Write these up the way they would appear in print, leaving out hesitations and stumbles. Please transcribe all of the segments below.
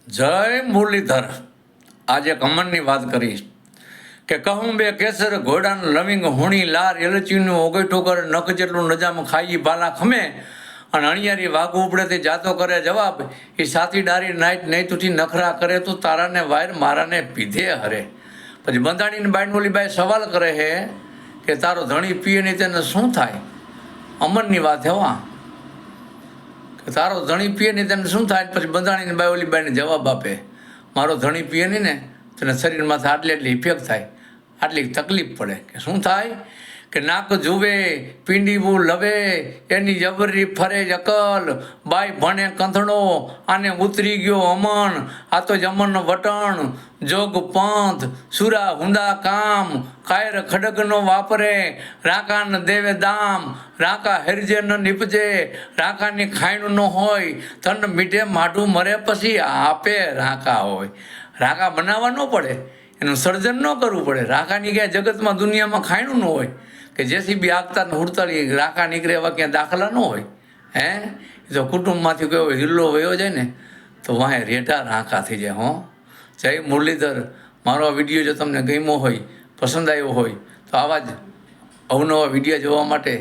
જય મુરલીધર. આજે કમનની વાત કરીશ કે કહું બે કેસર ઘોડાનું લવિંગ હુણી લાર એલચીનું ઓગઈ ઠોકર નખ જેટલું નજામ ખાઈ બાલા ખમે અને અણિયારી વાઘ ઉપડે તે જાતો કરે જવાબ એ સાથી ડારી નાઈટ નહીં તૂટી નખરા કરે તું તારાને વાયર મારાને પીધે હરે. પછી બંધાણીને બાઈને ઓલી બાઈ સવાલ કરે હે કે તારો ધણી પીએ નહીં તેને શું થાય? અમરની વાત હેવા કે તારો ધણી પીએ નહીં તેને શું થાય? પછી બંધાણીને બાઈ ઓલી બાઈને જવાબ આપે મારો ધણી પીએ નહીં ને તેને શરીરમાંથી આટલી ઇફેક્ટ થાય, આટલી તકલીફ પડે. કે શું થાય? કે નાક જુએ પીંડીવું લવે એની જબરી ફરે અકલ બાઈ ભણે કંથણો આને ઉતરી ગયો અમન આ તો જમન વટણ જોગ પંથ સુરા હુંદા કામ કાયર ખડગનો વાપરે રાકાન દેવે દામ રાકા હેરજે ન નીપજે રાકાની ખાઈણ ન હોય તન મીઠે માઢું મરે પછી આપે રાકા હોય. રાકા બનાવવા ન પડે, એનું સર્જન ન કરવું પડે. રાકાની ક્યાંય જગતમાં દુનિયામાં ખાઈણું ન હોય કે જેસીબી આગતા ને હુડતાળી રાકા નીકળે એવા ક્યાં દાખલા ન હોય. હે એ તો કુટુંબમાંથી કોઈ હિલ્લો વયો જાય ને તો વાંહે રેટા રાકા થઈ જાય. હો જય મુરલીધર. મારો આ વિડીયો જો તમને ગમ્યો હોય, પસંદ આવ્યો હોય તો આવા જ અવનવા વિડીયો જોવા માટે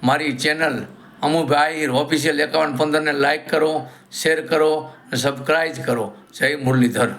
મારી ચેનલ અમુભાઈ ઓફિશિયલ 5115 ને લાઇક કરો, શેર કરો અને સબસ્ક્રાઈબ કરો. જય મુરલીધર.